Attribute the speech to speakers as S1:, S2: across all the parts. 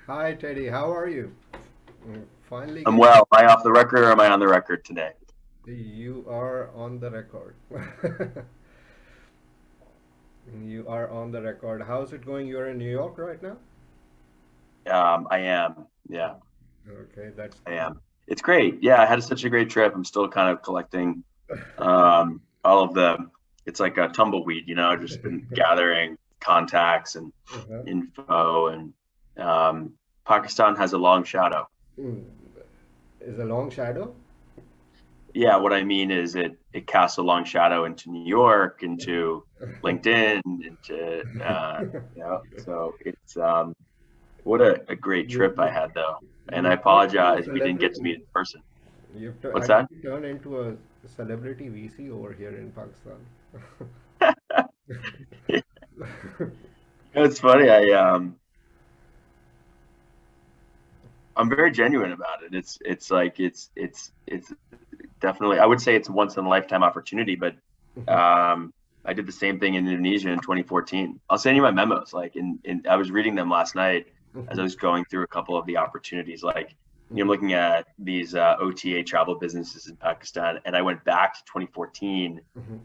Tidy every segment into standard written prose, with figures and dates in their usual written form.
S1: Hi Teddy, how are you? Finally
S2: I'm
S1: getting
S2: well. Am I off the record or am I on the record today?
S1: you are on the record. You are on the record. How's it going? You're in New York right now?
S2: I am. Yeah,
S1: Okay, that's
S2: I
S1: cool.
S2: am. It's great. Yeah, I had such a great trip. I'm still kind of collecting all of it's like a tumbleweed, just been gathering contacts and
S1: Uh-huh.
S2: info. And Pakistan has a long shadow.
S1: Mm, is a long shadow?
S2: Yeah, what I mean is it casts a long shadow into New York, into LinkedIn, into so it's what a great
S1: You,
S2: trip I
S1: you,
S2: had though. And I
S1: you turned into a
S2: apologize we didn't get to
S1: celebrity.
S2: meet in person.
S1: You've
S2: What's that?
S1: actually turned into a celebrity VC over here in Pakistan.
S2: It's funny. I'm very genuine about it. It's like it's definitely, I would say it's a once in a lifetime opportunity, but I did the same thing in Indonesia in 2014. I'll send you my memos. Like I was reading them last night as I was going through a couple of the opportunities. Like, I'm looking at these OTA travel businesses in Pakistan, and I went back to 2014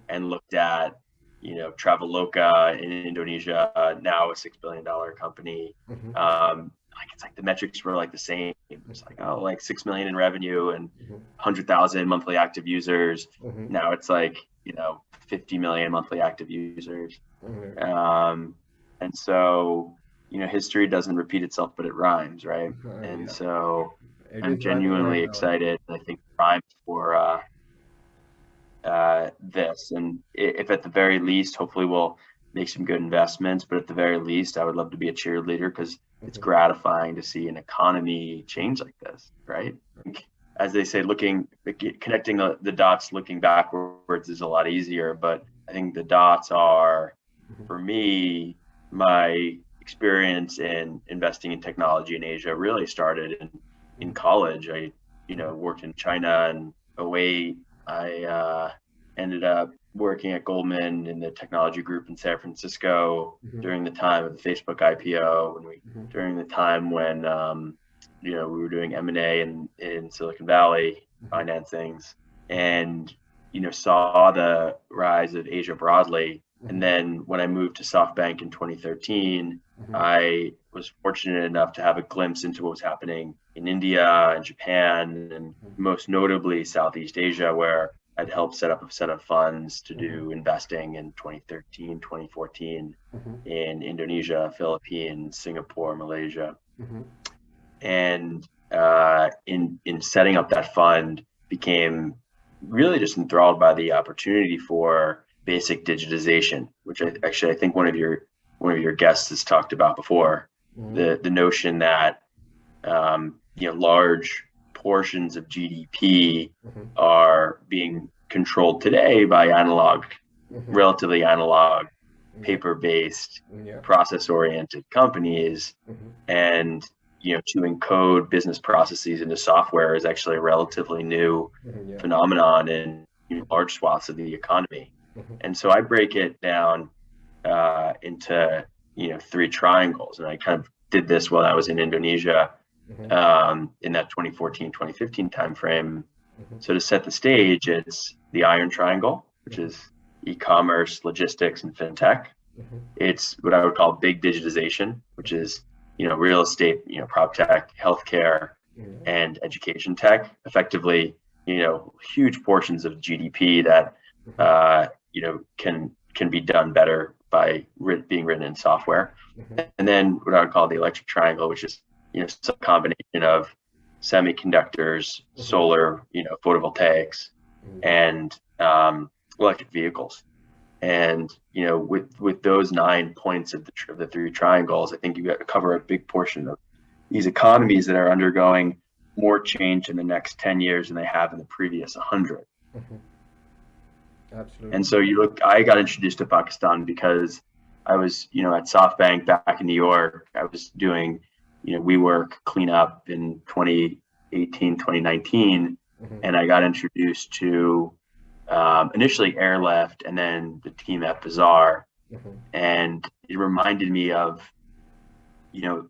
S2: and looked at, Traveloka in Indonesia, now a $6 billion company. Like it's like the metrics were like the same. It's like, oh, like 6 million in revenue and 100,000 monthly active users. Now it's like, 50 million monthly active users. Um, and so, history doesn't repeat itself, but it rhymes, right? And
S1: Yeah,
S2: so
S1: it
S2: I'm
S1: is running right
S2: genuinely
S1: now.
S2: excited. I think rhymes for this. And if at the very least, hopefully we'll make some good investments, but at the very least, I would love to be a cheerleader because it's gratifying to see an economy change like this, right? As they say, connecting the dots, looking backwards is a lot easier, but I think the dots are, for me, my experience in investing in technology in Asia really started in college. I, worked in China in '08. I ended up working at Goldman in the technology group in San Francisco during the time of the Facebook IPO, during the time when we were doing M&A in Silicon Valley financings, and saw the rise of Asia broadly. And then when I moved to SoftBank in 2013, I was fortunate enough to have a glimpse into what was happening in India and Japan, and most notably Southeast Asia, where I'd helped set up a set of funds to do investing in 2013, 2014 in Indonesia, Philippines, Singapore, Malaysia. And in setting up that fund, became really just enthralled by the opportunity for basic digitization, which I think one of your guests has talked about before. The notion that large portions of GDP are being controlled today by relatively analog,
S1: Yeah,
S2: paper-based,
S1: yeah.
S2: process-oriented companies, and to encode business processes into software is actually a relatively new
S1: Yeah.
S2: phenomenon in large swaths of the economy. And so I break it down into three triangles, and I kind of did this while I was in Indonesia in that 2014 2015 timeframe. So to set the stage, it's the Iron Triangle, which is e-commerce, logistics, and fintech. It's what I would call big digitization, which is real estate, prop tech, healthcare, and education tech. Effectively, huge portions of GDP that can be done better by being written in software. And then what I would call the electric triangle, which is some combination of semiconductors, solar, photovoltaics, and electric vehicles. And with those 9 points of the three triangles, I think you got to cover a big portion of these economies that are undergoing more change in the next 10 years than they have in the previous 100. And
S1: Absolutely.
S2: so I got introduced to Pakistan because I was, at SoftBank back in New York. I was doing, WeWork cleanup in 2018, 2019, and I got introduced to initially Airlift and then the team at Bazaar. And it reminded me of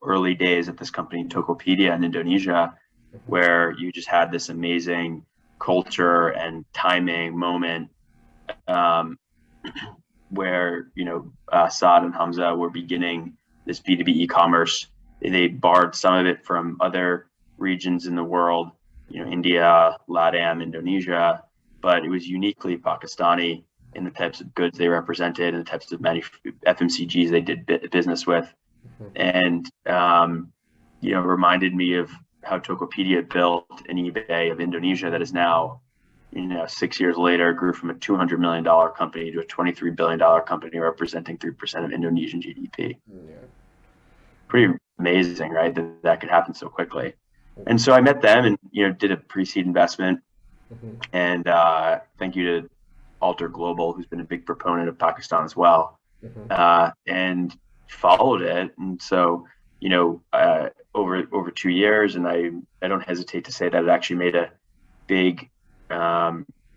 S2: early days at this company, Tokopedia in Indonesia, where you just had this amazing culture and timing moment, where Saad and Hamza were beginning this B2B e-commerce. They borrowed some of it from other regions in the world, India, LATAM, Indonesia, but it was uniquely Pakistani in the types of goods they represented and the types of FMCGs they did business with. And reminded me of how Tokopedia built an eBay of Indonesia that is now, 6 years later, grew from a $200 million company to a $23 billion company representing 3% of Indonesian GDP. Yeah. Pretty amazing, right? That could happen so quickly. And so I met them and, did a pre-seed investment. And thank you to Alter Global, who's been a big proponent of Pakistan as well, and followed it. And so, over 2 years, and I don't hesitate to say that it actually made a big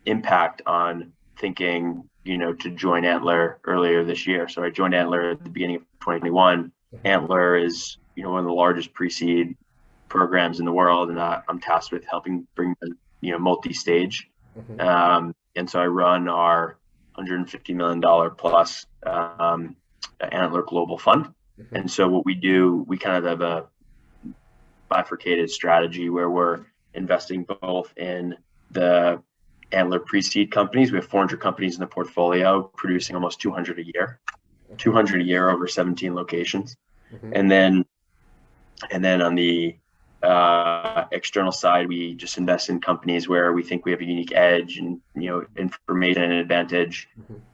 S2: impact on thinking, to join Antler earlier this year. So I joined Antler at the beginning of 2021. Antler is, one of the largest pre-seed programs in the world, and I'm tasked with helping bring the, multi-stage. And so I run our $150 million plus Antler Global Fund. And so what we do, we kind of have a bifurcated strategy where we're investing both in the Antler pre-seed companies. We have 400 companies in the portfolio, producing almost 200 a year, over 17 locations. And then on the external side, we just invest in companies where we think we have a unique edge and, information and advantage,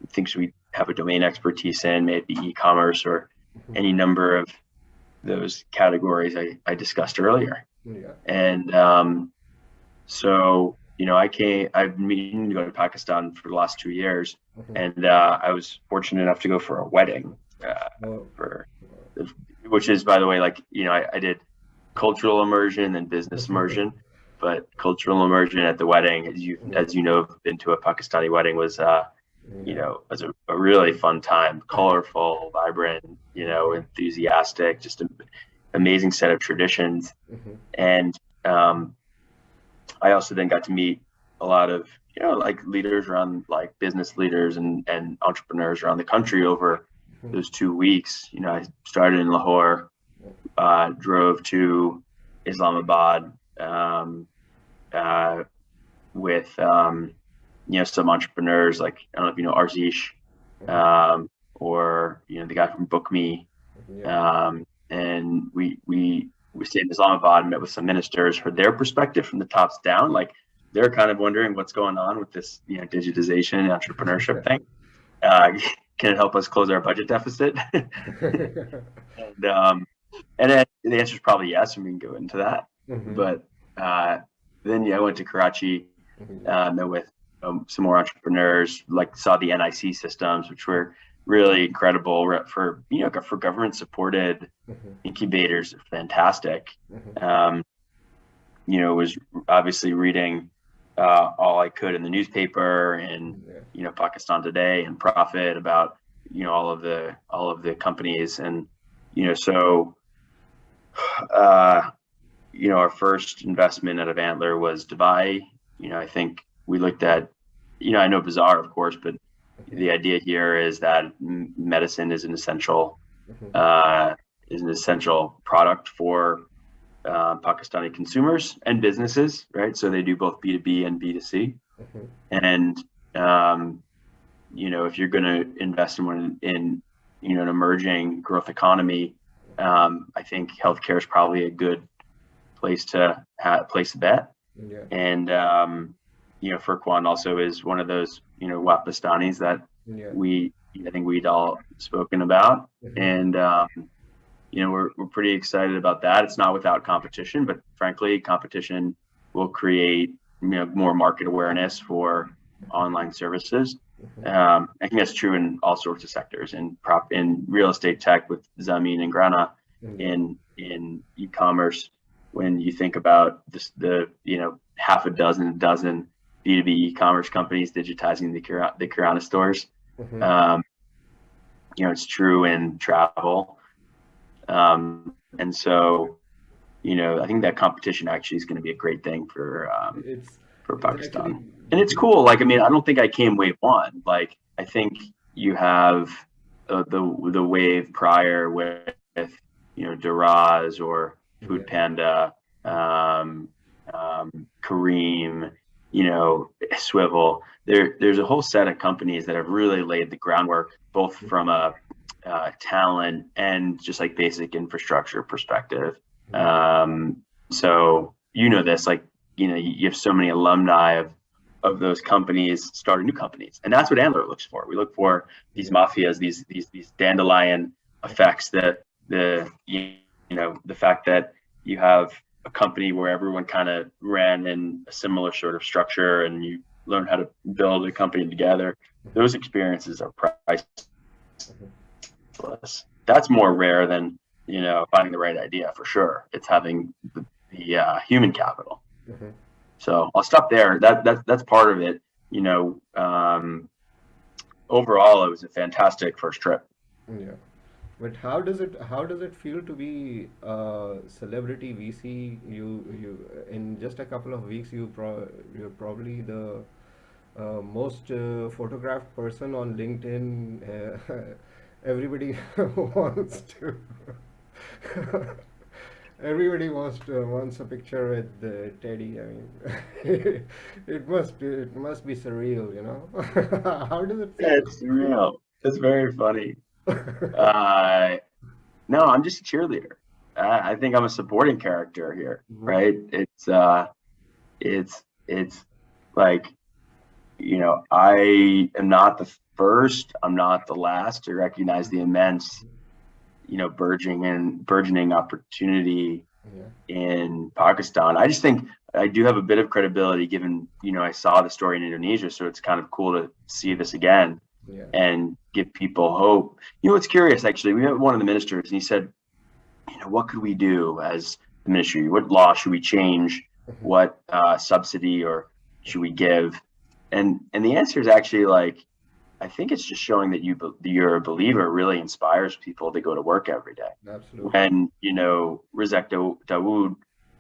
S2: things we have a domain expertise in, maybe e-commerce or any number of those categories I discussed earlier. Yeah. And so, I've been meaning to go to Pakistan for the last 2 years, and I was fortunate enough to go for a wedding, which is, by the way, I did cultural immersion and business immersion, but cultural immersion at the wedding, as you know, been to a Pakistani wedding, was was a really fun time, colorful, vibrant, enthusiastic, just an amazing set of traditions. And I also then got to meet a lot of, leaders around, business leaders and entrepreneurs around the country over those 2 weeks. I started in Lahore, drove to Islamabad with some entrepreneurs, I don't know if you know Arzish, or the guy from Book Me. And we stayed in Islamabad and met with some ministers for their perspective from the tops down. They're kind of wondering what's going on with this digitization and entrepreneurship thing. Can it help us close our budget deficit? And then the answer is probably yes, and we can go into that. But then I went to Karachi, met with some more entrepreneurs, saw the NIC systems, which were really incredible for government supported incubators. Fantastic. Was obviously reading all I could in the newspaper and Pakistan Today and Profit about all of the companies. And so our first investment out of Antler was Dubai. I think we looked at, I know Bazaar, of course, but the idea here is that medicine is an essential product for Pakistani consumers and businesses, right? So they do both B2B and B2C. And if you're going to invest in an emerging growth economy, I think healthcare is probably a good place to bet. Yeah. And Furqan also is one of those Wapistanis that I think we'd all spoken about. And we're pretty excited about that. It's not without competition, but frankly, competition will create more market awareness for online services. I think that's true in all sorts of sectors, in real estate tech with Zameen and Grana, in e-commerce. When you think about the half a dozen B2B e-commerce companies digitizing the Kirana stores, it's true in travel. And so, I think that competition actually is going to be a great thing
S1: It's
S2: for
S1: it's actually
S2: Pakistan. And it's cool. Like, I mean, I don't think I came wave one. Like, I think you have the wave prior with, Daraz or
S1: yeah.
S2: Food Panda, um, Kareem, Swivel. There's a whole set of companies that have really laid the groundwork, both from a talent and just like basic infrastructure perspective.
S1: Yeah.
S2: So this, like, you have so many alumni of those companies starting new companies, and that's what Antler looks for. We look for these
S1: Yeah.
S2: mafias, these dandelion effects, that the fact that you have a company where everyone kind of ran in a similar sort of structure, and you learn how to build a company together. Those experiences are priceless. That's more rare than finding the right idea, for sure. It's having the human capital.
S1: Mhm.
S2: So I'll stop there. That's part of it. Overall, it was a fantastic first trip.
S1: Yeah. But how does it feel to be a celebrity VC? You in just a couple of weeks you're probably the most photographed person on LinkedIn. Everybody wants to. Everybody wants a picture with Teddy. I mean, it must be surreal, you know. How does it feel?
S2: It's real. It's very funny. Uh, no, I'm just a cheerleader. I think I'm a supporting character here,
S1: Mhm.
S2: right? It's like, I am not the first, I'm not the last to recognize the immense, burgeoning opportunity
S1: Yeah,
S2: in Pakistan. I just think I do have a bit of credibility, given, I saw the story in Indonesia. So it's kind of cool to see this again
S1: yeah.
S2: and give people hope. It's curious, actually. We had one of the ministers, and he said, what could we do as the ministry? What law should we change?
S1: Mhm.
S2: What subsidy or should we give? And the answer is actually, like, I think it's just showing that you're a believer really inspires people to go to work every day.
S1: Absolutely.
S2: When, Rizek Dawood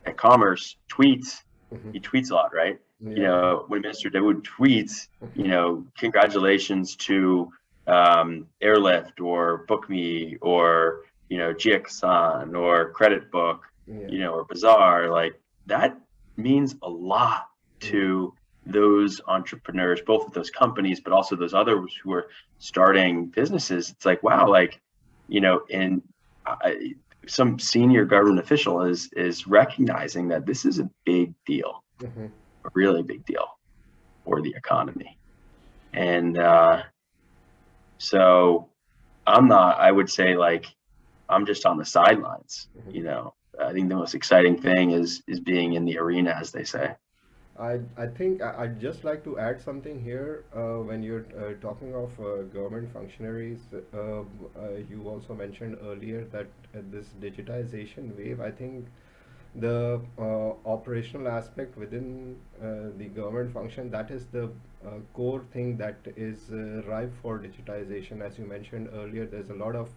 S2: at Commerce tweets,
S1: Mhm.
S2: he tweets a lot, right?
S1: Yeah.
S2: When Mr. Dawood tweets,
S1: Mhm.
S2: congratulations to Airlift or BookMe or, GXON or Credit Book,
S1: Yeah.
S2: or Bazaar, like, that means a lot
S1: Yeah.
S2: to those entrepreneurs, both of those companies, but also those others who are starting businesses. It's like, wow, like, and some senior government official is recognizing that this is a big deal,
S1: Mhm.
S2: a really big deal for the economy. And so I would say, like, I'm just on the sidelines.
S1: Mhm.
S2: I think the most exciting thing is being in the arena, as they say.
S1: I think I'd just like to add something here. When you're talking of government functionaries, you also mentioned earlier that this digitization wave, I think the operational aspect within the government function, that is the core thing that is ripe for digitization. As you mentioned earlier, there's a lot of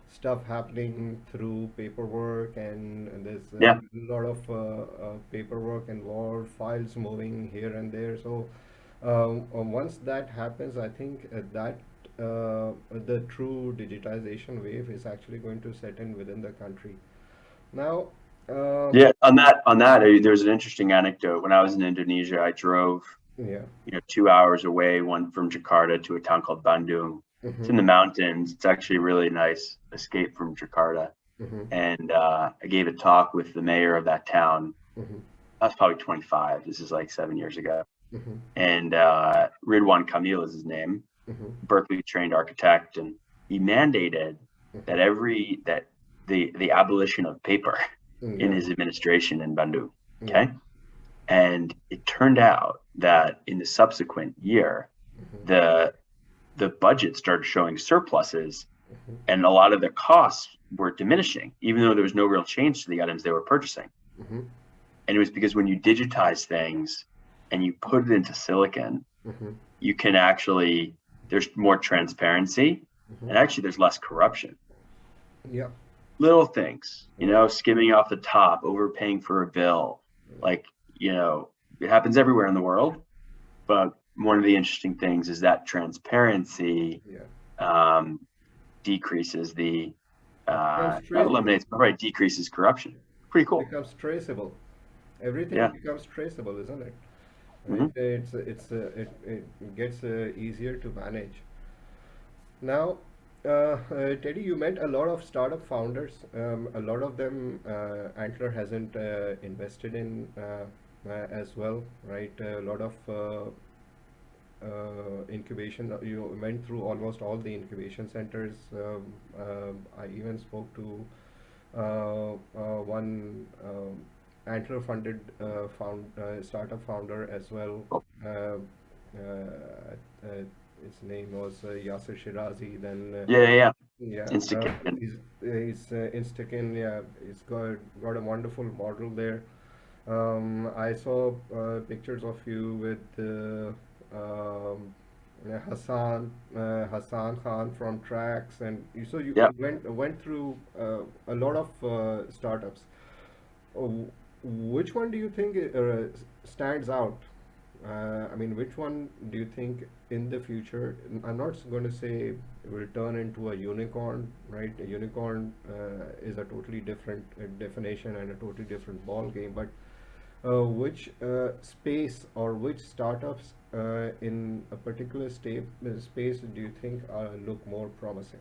S1: stuff happening through paperwork, and there's a
S2: Yeah.
S1: lot of paperwork involved, files moving here and there. So once that happens, I think that the true digitization wave is actually going to set in within the country. Now, uh,
S2: Yeah. On that, there's an interesting anecdote. When I was in Indonesia, I drove,
S1: yeah.
S2: 2 hours away, one from Jakarta, to a town called Bandung. It's
S1: Mm-hmm.
S2: in the mountains. It's actually a really nice escape from Jakarta.
S1: Mm-hmm.
S2: And I gave a talk with the mayor of that town.
S1: Mm-hmm.
S2: I was probably 25. This is like 7 years ago.
S1: Mm-hmm.
S2: And Ridwan Kamil is his name,
S1: Mm-hmm.
S2: Berkeley trained architect, and he mandated that the abolition of paper
S1: Mm-hmm.
S2: in
S1: Yeah.
S2: his administration in Bandung.
S1: Yeah.
S2: Okay. And it turned out that in the subsequent year,
S1: Mm-hmm.
S2: the budget started showing surpluses,
S1: Mm-hmm.
S2: and a lot of the costs were diminishing, even though there was no real change to the items they were purchasing.
S1: Mm-hmm.
S2: And it was because when you digitize things and you put it into silicon,
S1: Mm-hmm.
S2: you can actually, there's more transparency,
S1: Mm-hmm.
S2: and actually there's less corruption.
S1: Yeah.
S2: little things,
S1: Right.
S2: skimming off the top, overpaying for a bill, like, it happens everywhere in the world. But one of the interesting things is that transparency
S1: Yeah.
S2: um, decreases
S1: Becomes
S2: not
S1: traceable.
S2: eliminates, but right, decreases corruption. Pretty cool.
S1: Becomes traceable. Everything
S2: Yeah.
S1: becomes traceable, isn't it? Right?
S2: Hmm.
S1: It gets easier to manage. Now, Teddy, you met a lot of startup founders. A lot of them, Antler hasn't invested in as well, right? A lot of incubation. You went through almost all the incubation centers. I even spoke to one Antler funded startup founder as well.
S2: Cool.
S1: Uh, his name was Yasser Shirazi. Then
S2: Yeah, yeah, yeah.
S1: yeah,
S2: Instant.
S1: he's Instakin. Yeah, he's got a wonderful model there. I saw pictures of you with Hassan Khan from Tracks, and
S2: Yeah.
S1: you went through a lot of startups. Uh, which one do you think stands out? I mean, which one do you think in the future? I'm not going to say will turn into a unicorn, right? A unicorn is a totally different definition and a totally different ball game. But which space or which startups in a particular space do you think look more promising?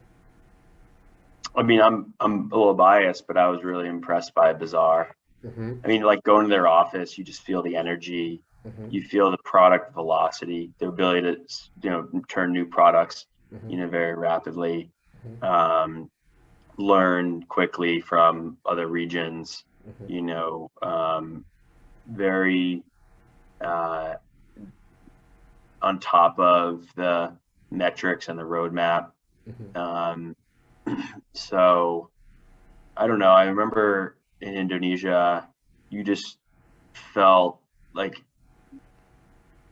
S2: I mean, I'm a little biased, but I was really impressed by Bazaar.
S1: Mm-hmm.
S2: I mean, like going to their office, you just feel the energy,
S1: Mm-hmm.
S2: you feel the product velocity, their ability to, turn new products,
S1: Mm-hmm.
S2: very rapidly,
S1: Mm-hmm.
S2: um, learn quickly from other regions,
S1: Mm-hmm.
S2: very uh, on top of the metrics and the roadmap.
S1: Mm-hmm.
S2: Um, so I don't know. I remember in Indonesia, you just felt like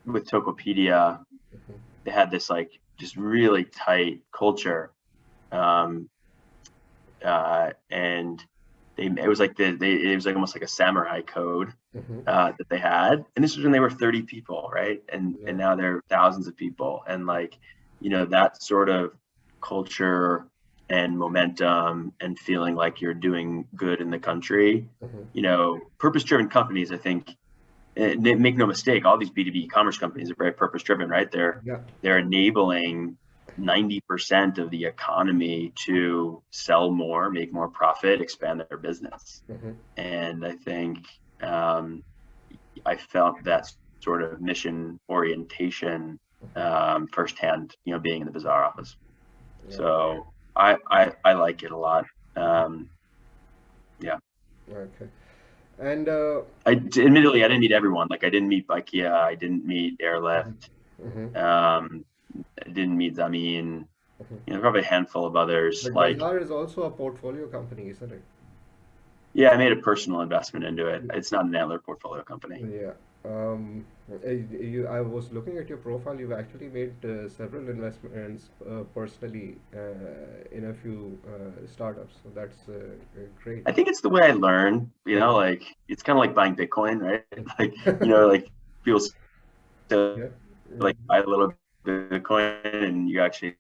S2: with Tokopedia,
S1: Mm-hmm.
S2: they had this like just really tight culture. Um, and it was like it was like almost like a samurai code
S1: Mm-hmm.
S2: that they had. And this was when they were 30 people, right? And
S1: Yeah.
S2: now they're thousands of people. And like, that sort of culture and momentum and feeling like you're doing good in the country,
S1: Mm-hmm.
S2: purpose-driven companies, I think, make no mistake, all these B2B e-commerce companies are very purpose-driven, right?
S1: Yeah.
S2: They're enabling 90% of the economy to sell more, make more profit, expand their business.
S1: Mm-hmm.
S2: And I think I felt that sort of mission orientation firsthand, being in the Bazaar office.
S1: Yeah.
S2: So I like it a lot. Yeah.
S1: Okay. And
S2: Admittedly, I didn't meet everyone. Like I didn't meet Ikea, I didn't meet Airlift,
S1: mm-hmm.
S2: I didn't meet Zamin,
S1: Mm-hmm.
S2: probably a handful of others.
S1: But
S2: Like,
S1: Bazaar is also a portfolio company, isn't it?
S2: yeah, I made a personal investment into it. It's not an Antler portfolio company.
S1: Yeah. I was looking at your profile. You've actually made several investments personally in a few startups. So that's great.
S2: I think it's the way I learn,
S1: Mhm.
S2: like it's kind of like buying Bitcoin, right? Like, like people say,
S1: Yeah.
S2: like buy a little Bitcoin and you actually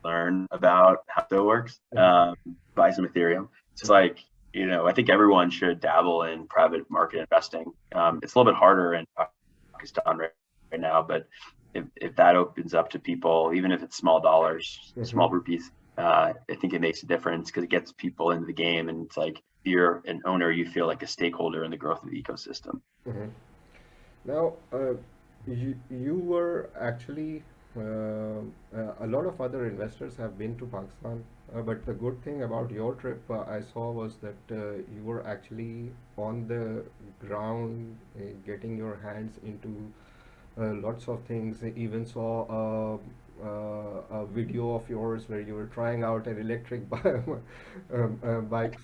S2: learn about how it works.
S1: Mhm.
S2: Buy some Ethereum. It's like, I think everyone should dabble in private market investing. It's a little bit harder in Pakistan right now, but if that opens up to people, even if it's small dollars,
S1: Mhm.
S2: small rupees, I think it makes a difference because it gets people into the game. And it's like, if you're an owner, you feel like a stakeholder in the growth of the ecosystem.
S1: Mhm. Now, you were actually a lot of other investors have been to Pakistan, but the good thing about your trip I saw was that you were actually on the ground, getting your hands into lots of things. I even saw a video of yours where you were trying out an electric bike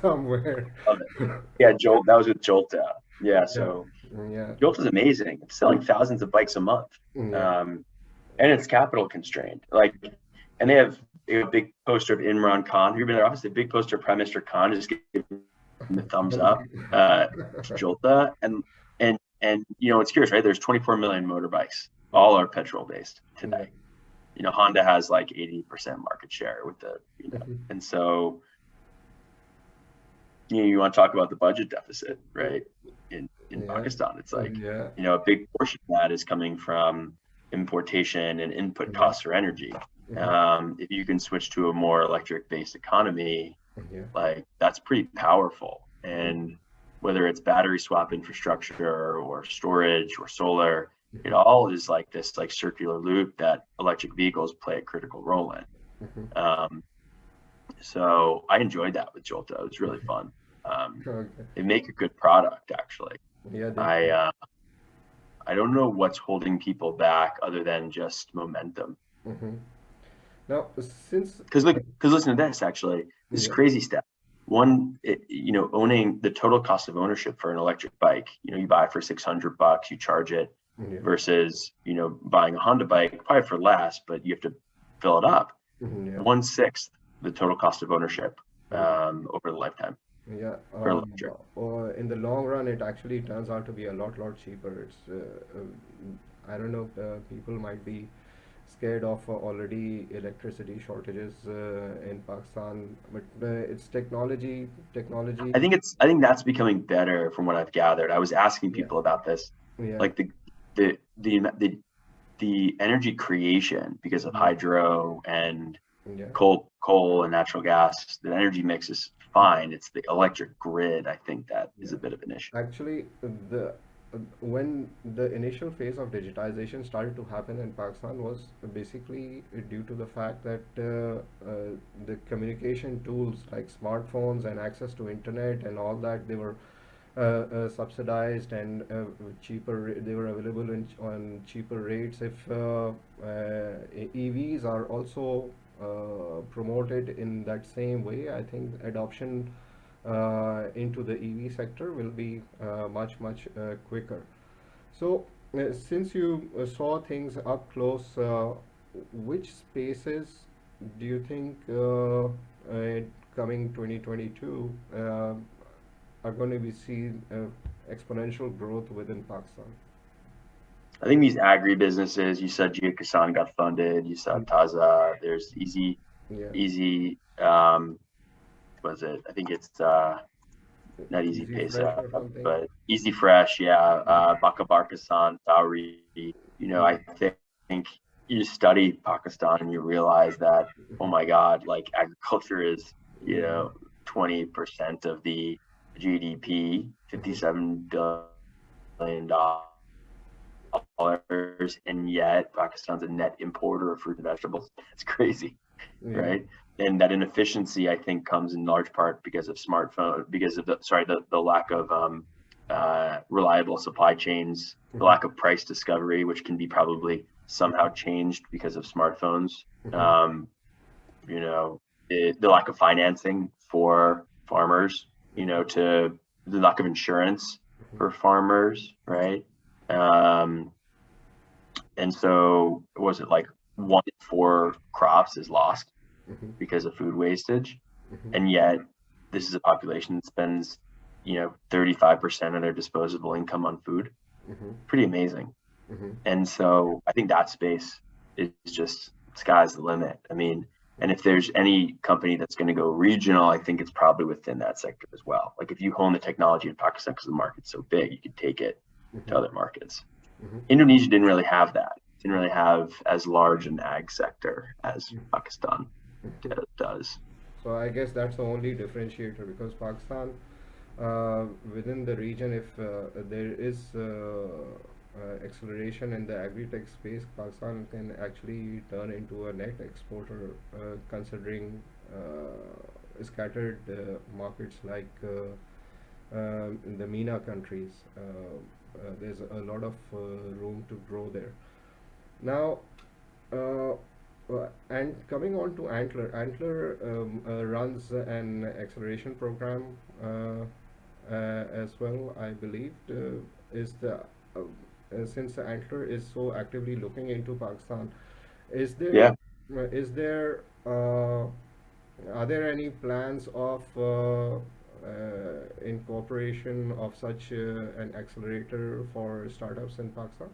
S1: somewhere.
S2: Love it. Yeah, Jolt. That was with Jolta. Yeah,
S1: Yeah,
S2: so
S1: yeah,
S2: Jolt is amazing. It's selling thousands of bikes a month.
S1: yeah.
S2: And it's capital constrained. Like, and they have a big poster of Imran Khan. Have you been in their office? A big poster of Prime Minister Khan just giving the thumbs up to Jolta. And it's curious, right? There's 24 million motorbikes. All are petrol based today. Honda has like 80% market share with the, and so you want to talk about the budget deficit, right? In Pakistan, it's like a big portion of that is coming from importation and input costs for energy. If you can switch to a more electric-based economy, like that's pretty powerful. And whether it's battery swap infrastructure or storage or solar, it all is like this like circular loop that electric vehicles play a critical role in. So I enjoyed that with Jolta. It was really fun. They make a good product, actually. I don't know what's holding people back other than just momentum.
S1: Now,
S2: because listen to this, actually, this crazy step. One, owning the total cost of ownership for an electric bike, you buy it for $600, you charge it, versus buying a Honda bike probably for less, but you have to fill it up. 1/6 the total cost of ownership over the lifetime. For electric.
S1: In the long run, it actually turns out to be a lot cheaper. It's I don't know, people might be scared of already electricity shortages in Pakistan, but it's technology.
S2: I think that's becoming better from what I've gathered. I was asking people about this, like the energy creation because of hydro and coal and natural gas. The energy mix is fine. It's the electric grid, I think, that is a bit of an issue.
S1: Actually, when the initial phase of digitization started to happen in Pakistan was basically due to the fact that the communication tools like smartphones and access to internet and all that, they were subsidized and cheaper. They were available on cheaper rates. If EVs are also promoted in that same way, I think adoption into the EV sector will be much quicker. So since you saw things up close, which spaces do you think coming 2022 are going to be seen exponential growth within Pakistan?
S2: I think these agri-businesses, you said Jia Kisan got funded, you saw Taza, there's Easy, was it? I think it's not Easy Pesa, but Easy Fresh, Baka Barkasan, Tauri. I think you study Pakistan and you realize that, oh my God, like agriculture is, 20% of the GDP, $57 billion. And yet Pakistan's a net importer of fruit and vegetables. It's crazy, right? And that inefficiency, I think, comes in large part because of the lack of reliable supply chains, the lack of price discovery, which can be probably somehow changed because of smartphones. The lack of financing for farmers, to the lack of insurance for farmers, right? And so was it like 1 in 4 crops is lost because of food wastage? And yet this is a population that spends, 35% of their disposable income on food. Pretty amazing. And so I think that space is just sky's the limit. I mean, and if there's any company that's going to go regional, I think it's probably within that sector as well. Like if you hone the technology in Pakistan because the market's so big, you could take it to other markets. Indonesia didn't really have that. Didn't really have as large an ag sector as Pakistan does.
S1: So I guess that's the only differentiator, because Pakistan, within the region, if there is acceleration in the agri-tech space, Pakistan can actually turn into a net exporter, considering scattered markets like in the MENA countries. There's a lot of room to grow there. Now, and coming on to Antler runs an acceleration program as well, I believe. Since Antler is so actively looking into Pakistan, is there Is there are there any plans of incorporation of such an accelerator for startups in Pakistan?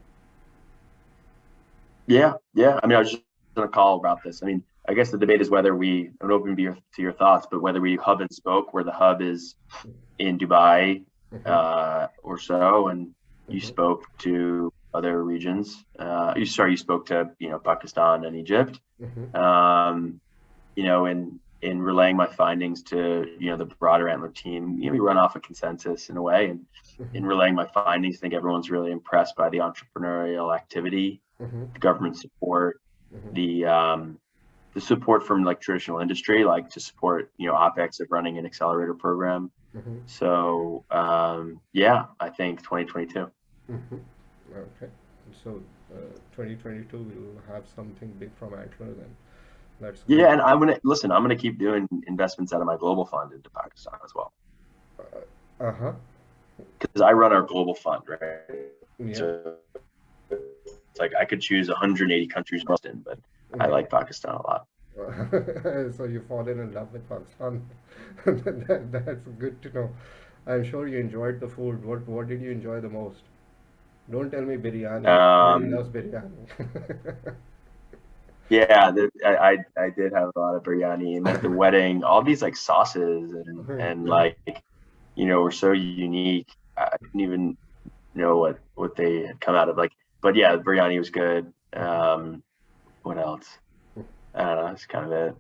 S2: Yeah, yeah. I mean, I was just on a call about this. I mean, I guess the debate is whether I'm open to your thoughts, but whether we hub and spoke, where the hub is in Dubai
S1: Mm-hmm.
S2: or so, and you
S1: Mm-hmm.
S2: spoke to other regions. You spoke to Pakistan and Egypt.
S1: Mm-hmm.
S2: Um, in relaying my findings to the broader Antler team, we run off a consensus in a way, and in relaying my findings, I think everyone's really impressed by the entrepreneurial activity,
S1: Mm-hmm.
S2: the government support,
S1: Mm-hmm.
S2: the support from like traditional industry, like to support OpEx of running an accelerator program.
S1: Mm-hmm.
S2: So yeah, I think 2022.
S1: Mm-hmm. Okay. So, 2022 we'll have something big from Antler then. That's great.
S2: Yeah, and I'm gonna keep doing investments out of my global fund into Pakistan as well,
S1: Uh-huh.
S2: because I run our global fund, right?
S1: Yeah.
S2: So it's like I could choose 180 countries in, but I
S1: Yeah.
S2: like Pakistan a lot.
S1: So you fallen in love with Pakistan. That's good to know. I'm sure you enjoyed the food. What did you enjoy the most? Don't tell me biryani. Everybody
S2: Um,
S1: loves biryani.
S2: yeah, I did have a lot of biryani, and at the wedding, all these like sauces and like were so unique. I didn't even know what they had come out of, like. But yeah, the biryani was good. What else? I don't know. That's kind of it.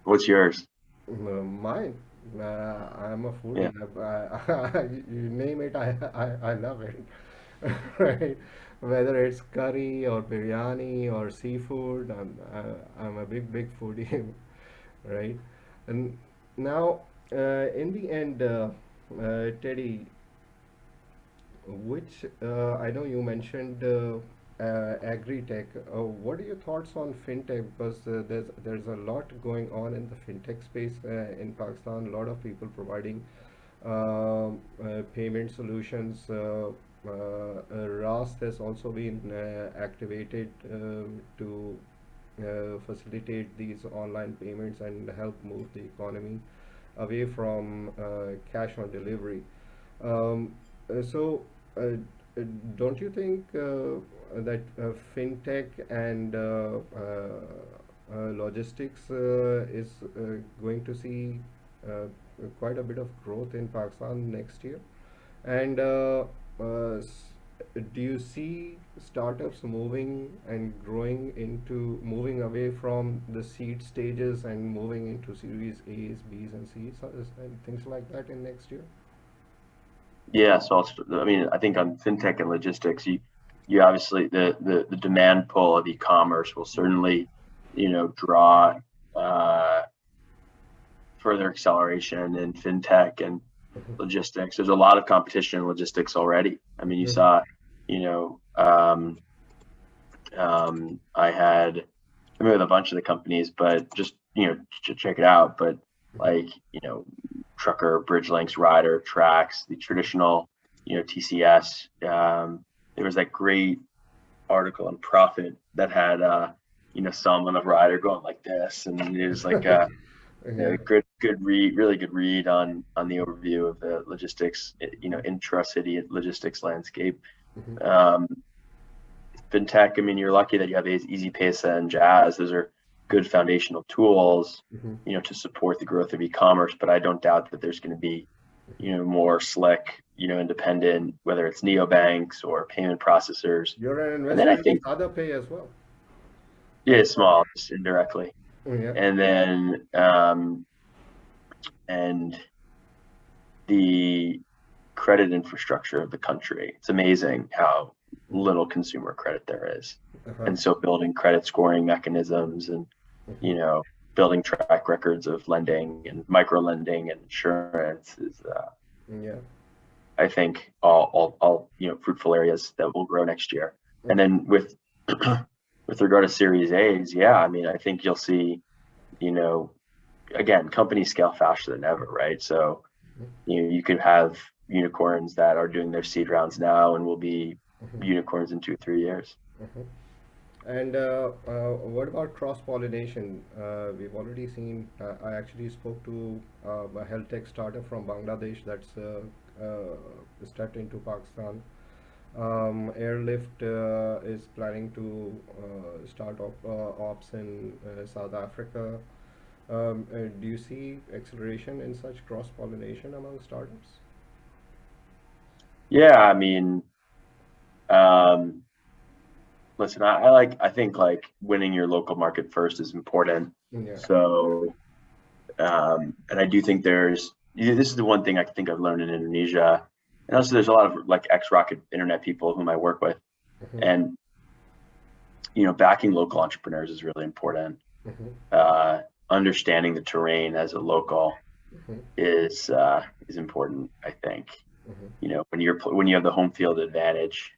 S2: What's yours?
S1: Mine. I'm a
S2: Yeah.
S1: foodie. You name it, I love it. Right? Whether it's curry or biryani or seafood, I'm a big foodie, right? And now, in the end, Teddy, which I know you mentioned agri-tech. What are your thoughts on fintech? Because there's a lot going on in the fintech space in Pakistan. A lot of people providing payment solutions. Rast has also been activated to facilitate these online payments and help move the economy away from cash on delivery. Um, so, uh, don't you think that fintech and logistics is going to see quite a bit of growth in Pakistan next year? And uh, s- do you see startups moving and growing into moving away from the seed stages and moving into Series A's, B's, and C's and things like that in next year?
S2: Yeah, so I mean, I think on fintech and logistics, you obviously the demand pull of e-commerce will certainly, draw uh, further acceleration in fintech and logistics. There's a lot of competition in logistics already. I mean, you
S1: Mhm.
S2: saw, I had I mean with a bunch of the companies, but just to check it out. But like Trucker, Bridge Links, Ryder, Trax, the traditional TCS. There was that great article on Profit that had someone of Ryder going like this, and it was like
S1: Yeah.
S2: good read, really good read on the overview of the logistics, intra-city logistics landscape.
S1: Mhm.
S2: Um, Fintech, I mean, you're lucky that you have Easy Paysa and Jazz. Those are good foundational tools,
S1: Mhm.
S2: to support the growth of e-commerce. But I don't doubt that there's going to be, more slick, independent, whether it's neobanks or payment processors.
S1: You're an
S2: And then I
S1: investor in
S2: think,
S1: Sada Pay as well.
S2: yeah, small, just indirectly.
S1: Yeah.
S2: And then, and the credit infrastructure of the country. It's amazing how
S1: Mhm.
S2: little consumer credit there is.
S1: Uh-huh.
S2: And so building credit scoring mechanisms and,
S1: Mhm.
S2: you know, building track records of lending and micro lending and insurance is,
S1: Yeah.
S2: I think, all fruitful areas that will grow next year. And
S1: Mhm.
S2: then with regard to Series A's, yeah, I mean, I think you'll see, you know, again, companies scale faster than ever, right? So you could have unicorns that are doing their seed rounds now and will be
S1: Mhm.
S2: unicorns in 2 or 3 years.
S1: Mhm. And what about cross-pollination? We've already seen, I actually spoke to a health tech startup from Bangladesh that's stepped into Pakistan. Airlift is planning to start ops in South Africa. Do you see acceleration in such cross-pollination among startups?
S2: Yeah, I mean, um, listen, I think like winning your local market first is important.
S1: Yeah.
S2: So, and I do think this is the one thing I think I've learned in Indonesia. And also there's a lot of like ex-Rocket internet people whom I work with.
S1: Mm-hmm.
S2: And, backing local entrepreneurs is really important.
S1: Mm-hmm.
S2: Uh, Understanding the terrain as a local
S1: Mm-hmm.
S2: is important, I think.
S1: Mm-hmm.
S2: When you have the home field advantage,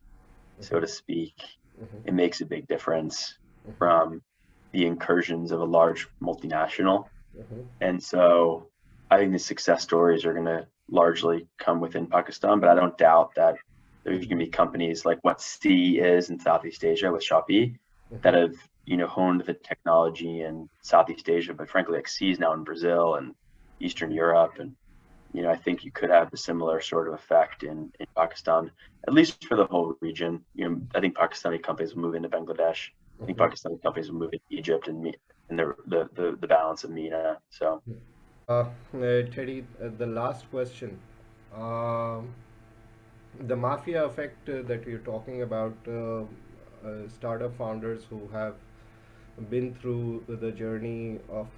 S2: so
S1: Mm-hmm.
S2: to speak,
S1: Mm-hmm.
S2: it makes a big difference
S1: Mm-hmm.
S2: from the incursions of a large multinational.
S1: Mm-hmm.
S2: And so I think the success stories are going to largely come within Pakistan, but I don't doubt that there's going to be companies like what C is in Southeast Asia with Shopee that
S1: Mm-hmm.
S2: have, honed the technology in Southeast Asia, but frankly, like C is now in Brazil and Eastern Europe. And, I think you could have a similar sort of effect in Pakistan, at least for the whole region. I think Pakistani companies will move into Bangladesh. I think
S1: Mm-hmm.
S2: Pakistani companies will move into Egypt and the balance of MENA. So
S1: Teddy, the last question. Um, the mafia effect that you're talking about, startup founders who have been through the journey of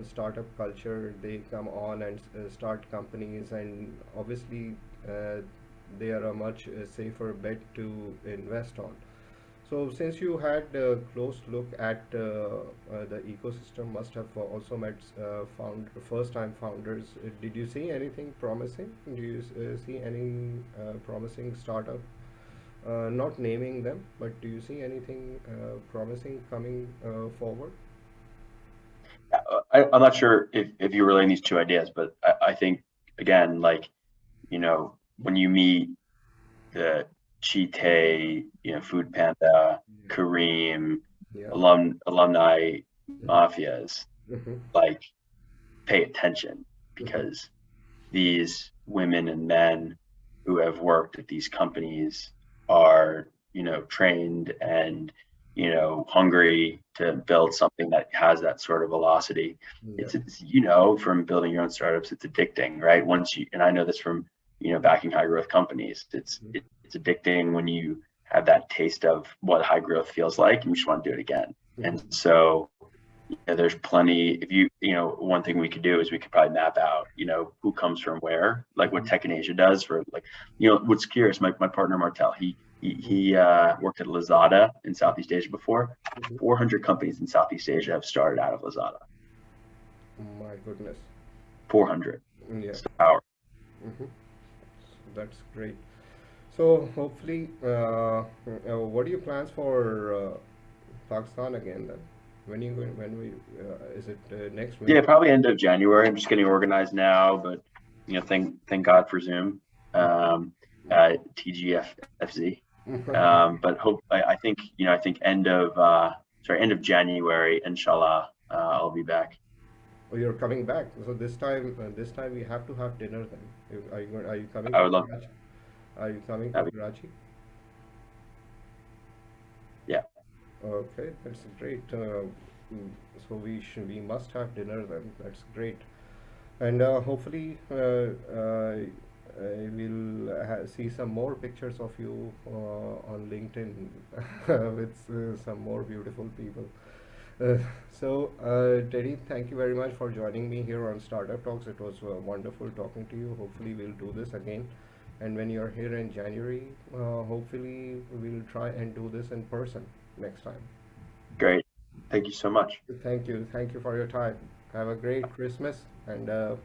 S1: startup culture, they come on and start companies, and obviously they are a much safer bet to invest on. So, since you had a close look at the ecosystem, must have also met first-time founders. Did you see anything promising? Do you see any promising startup? Not naming them, but do you see anything promising coming forward?
S2: I'm not sure if you're relating these two ideas, but I think again, like, when you meet the Cheetah, Food Panda, Kareem,
S1: Yeah.
S2: alumni mafias,
S1: Mm-hmm.
S2: like pay attention
S1: Mm-hmm.
S2: because these women and men who have worked at these companies are, trained and, hungry to build something that has that sort of velocity.
S1: Yeah.
S2: It's from building your own startups, it's addicting, right? And I know this from, backing high growth companies. It's addicting when you have that taste of what high growth feels like and you just want to do it again. And
S1: Mm-hmm.
S2: so there's plenty. If one thing we could do is we could probably map out, who comes from where, like what
S1: Mm-hmm.
S2: Tech in Asia does for like, what's curious, my partner Martel, he worked at Lazada in Southeast Asia before.
S1: Mm-hmm.
S2: 400 companies in Southeast Asia have started out of Lazada.
S1: My goodness.
S2: 400.
S1: Yeah.
S2: It's power.
S1: Mm-hmm. That's great. So hopefully, what are your plans for Pakistan again then? When we is it next
S2: Yeah,
S1: winter?
S2: probably end of January. I'm just getting organized now, but thank God for Zoom, TGFFZ. But I think I think end of January, inshallah, I'll be back.
S1: Oh, you're coming back. So this time we have to have dinner then. Are you coming
S2: I
S1: to
S2: would love
S1: Karachi? Are you coming to
S2: that.
S1: Karachi?
S2: Yeah,
S1: Okay, that's great. So we must have dinner then. That's great. And hopefully we'll see some more pictures of you on LinkedIn with some more beautiful people. Uh, Teddy, thank you very much for joining me here on Startup Talks. It was wonderful talking to you. Hopefully, we'll do this again. And when you're here in January, hopefully, we'll try and do this in person next time.
S2: great. Thank you so much.
S1: Thank you. Thank you for your time. Have a great Christmas and a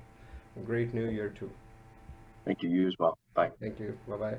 S1: great New Year, too.
S2: Thank you. You as well. Bye.
S1: Thank you. Bye bye.